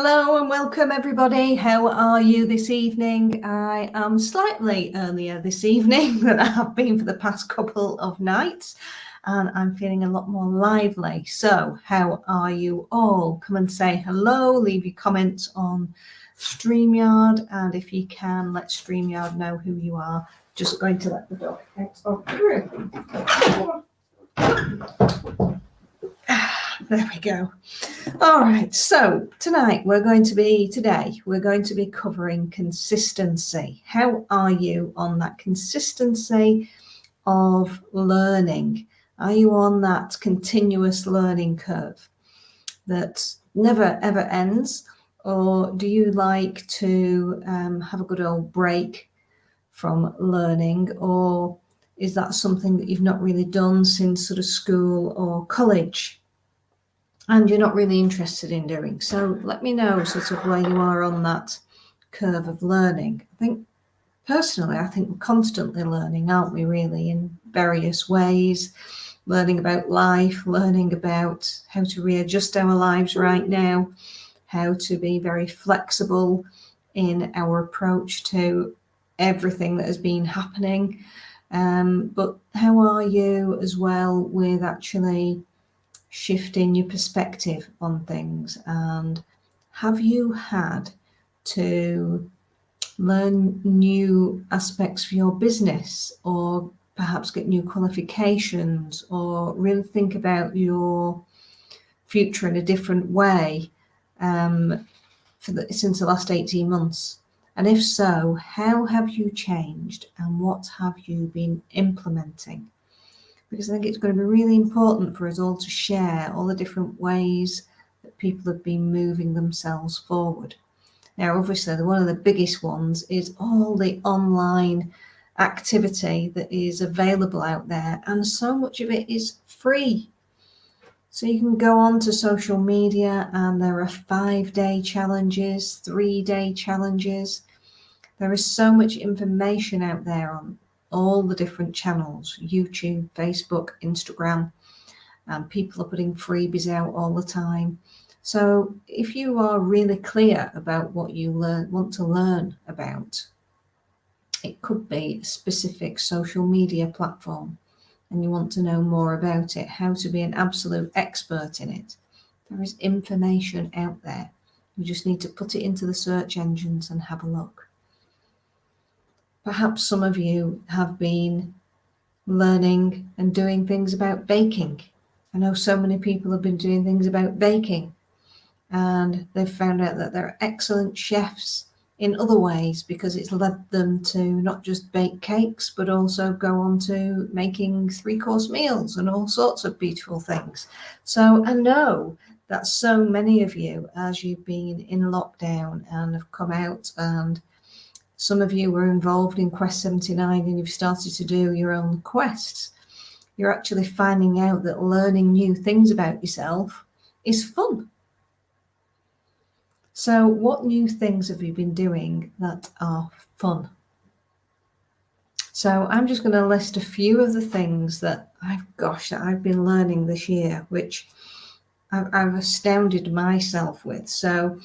Hello and welcome everybody. How are you this evening? I am slightly earlier this evening than I have been for the past couple of nights, and I'm feeling a lot more lively. So how are you all? Come and say hello, leave your comments on StreamYard, and if you can, let StreamYard know who you are. Just going to let the dog out of the room. There we go. All right, so today we're going to be covering consistency. How are you on that consistency of learning? Are you on that continuous learning curve that never ever ends? Or do you like to have a good old break from learning? Or is that something that you've not really done since sort of school or college, and you're not really interested in doing? So let me know sort of where you are on that curve of learning. Personally, I think we're constantly learning, aren't we, really, in various ways, learning about life, learning about how to readjust our lives right now, how to be very flexible in our approach to everything that has been happening. But how are you as well with actually shifting your perspective on things? And have you had to learn new aspects for your business, or perhaps get new qualifications, or really think about your future in a different way since the last 18 months? And if so, how have you changed and what have you been implementing? Because I think it's going to be really important for us all to share all the different ways that people have been moving themselves forward. Now, obviously, one of the biggest ones is all the online activity that is available out there, and so much of it is free. So you can go on to social media and there are 5-day challenges, 3-day challenges. There is so much information out there on all the different channels, YouTube, Facebook, Instagram, and people are putting freebies out all the time. So if you are really clear about what you want to learn about, it could be a specific social media platform, and you want to know more about it, how to be an absolute expert in it. There is information out there. You just need to put it into the search engines and have a look. Perhaps some of you have been learning and doing things about baking. I know so many people have been doing things about baking, and they've found out that they're excellent chefs in other ways, because it's led them to not just bake cakes, but also go on to making 3-course meals and all sorts of beautiful things. So I know that so many of you, as you've been in lockdown and have come out, and some of you were involved in Quest 79 and you've started to do your own quests, you're actually finding out that learning new things about yourself is fun. So what new things have you been doing that are fun? So I'm just going to list a few of the things that I've been learning this year, which I've astounded myself with. So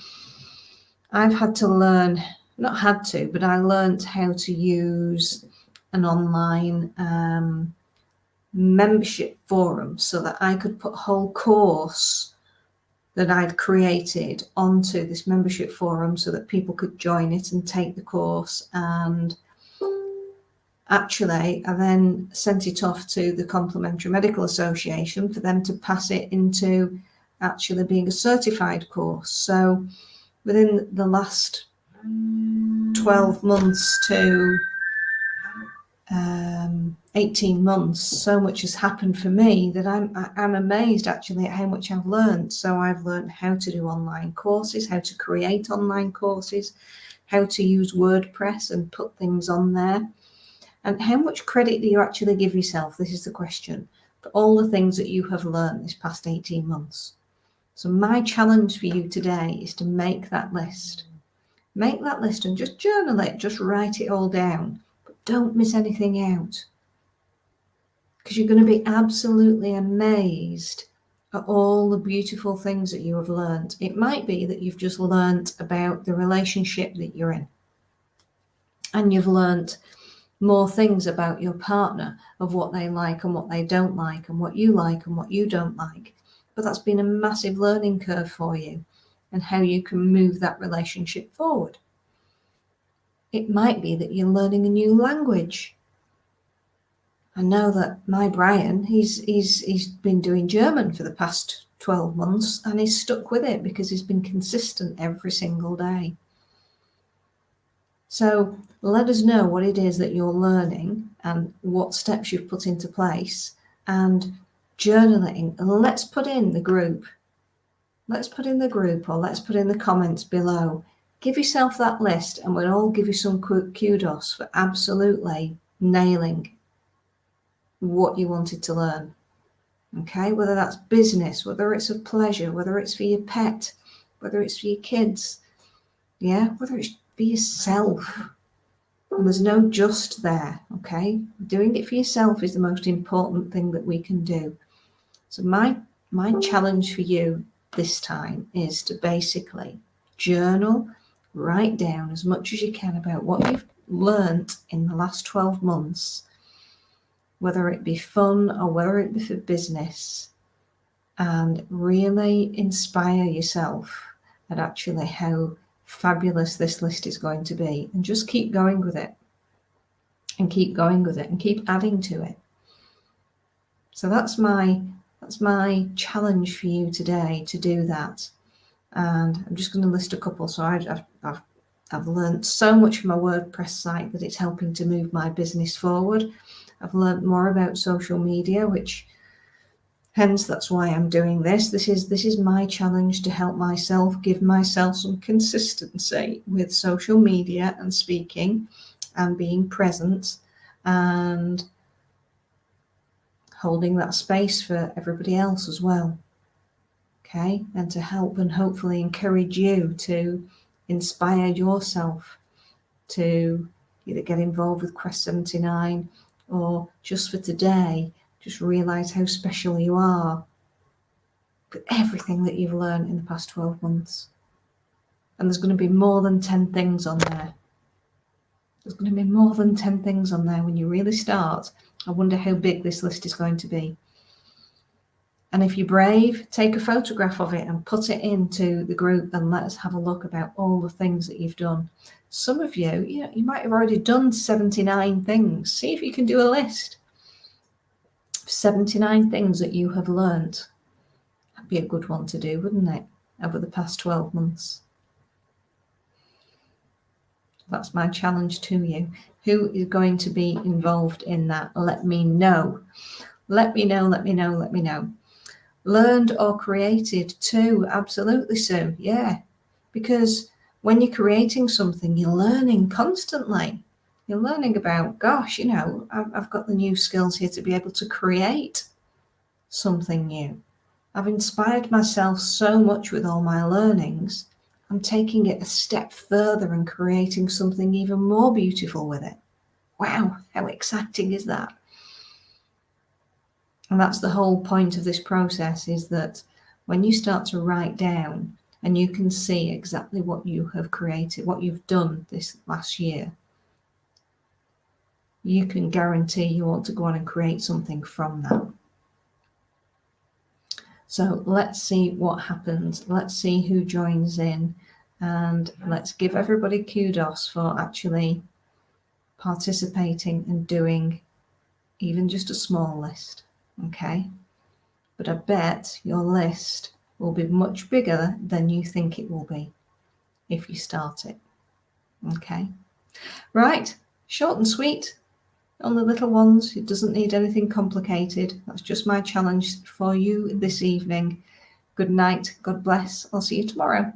I've had to learn, not had to, but I learned how to use an online membership forum so that I could put a whole course that I'd created onto this membership forum so that people could join it and take the course. And actually, I then sent it off to the Complementary Medical Association for them to pass it into actually being a certified course. So within the last 12 months to 18 months, so much has happened for me that I'm amazed actually at how much I've learned. So I've learned how to do online courses, how to create online courses, how to use WordPress and put things on there. And how much credit do you actually give yourself? This is the question, for all the things that you have learned this past 18 months. So my challenge for you today is to make that list. Make that list and just journal it, just write it all down. Don't miss anything out, because you're going to be absolutely amazed at all the beautiful things that you have learned. It might be that you've just learned about the relationship that you're in, and you've learned more things about your partner, of what they like and what they don't like, and what you like and what you don't like. But that's been a massive learning curve for you, and how you can move that relationship forward. It might be that you're learning a new language. I know that my Brian, he's been doing German for the past 12 months, and he's stuck with it because he's been consistent every single day. So let us know what it is that you're learning and what steps you've put into place, and journaling. And let's put in the group. Let's put in the group, or let's put in the comments below. Give yourself that list, and we'll all give you some kudos for absolutely nailing what you wanted to learn. Okay, whether that's business, whether it's a pleasure, whether it's for your pet, whether it's for your kids, whether it's for yourself. And there's no just there, okay? Doing it for yourself is the most important thing that we can do. So my challenge for you this time is to basically journal, write down as much as you can about what you've learned in the last 12 months, whether it be fun or whether it be for business, and really inspire yourself at actually how fabulous this list is going to be, and just keep going with it, and keep going with it, and keep adding to it. So that's my challenge for you today, to do that. And I'm just going to list a couple. So I've learned so much from my WordPress site that it's helping to move my business forward. I've learned more about social media, which hence that's why I'm doing this. This is my challenge to help myself, give myself some consistency with social media and speaking and being present and holding that space for everybody else as well. Okay, and to help and hopefully encourage you to inspire yourself to either get involved with Quest 79, or just for today, just realize how special you are with everything that you've learned in the past 12 months. And there's going to be more than 10 things on there. There's going to be more than 10 things on there when you really start. I wonder how big this list is going to be. And if you're brave, take a photograph of it and put it into the group, and let us have a look about all the things that you've done. Some of you, you might have already done 79 things. See if you can do a list of 79 things that you have learned. That'd be a good one to do, wouldn't it, over the past 12 months? That's my challenge to you. Who is going to be involved in that? Let me know. Let me know, let me know, let me know. Learned or created too, absolutely so, yeah. Because when you're creating something, you're learning constantly. You're learning about, gosh, I've got the new skills here to be able to create something new. I've inspired myself so much with all my learnings. I'm taking it a step further and creating something even more beautiful with it. Wow, how exciting is that? And that's the whole point of this process, is that when you start to write down and you can see exactly what you have created, what you've done this last year, you can guarantee you want to go on and create something from that. So let's see what happens. Let's see who joins in, and let's give everybody kudos for actually participating and doing even just a small list. Okay, but I bet your list will be much bigger than you think it will be if you start it. Okay, right, short and sweet on the little ones. It doesn't need anything complicated. That's just my challenge for you this evening. Good night, God bless. I'll see you tomorrow.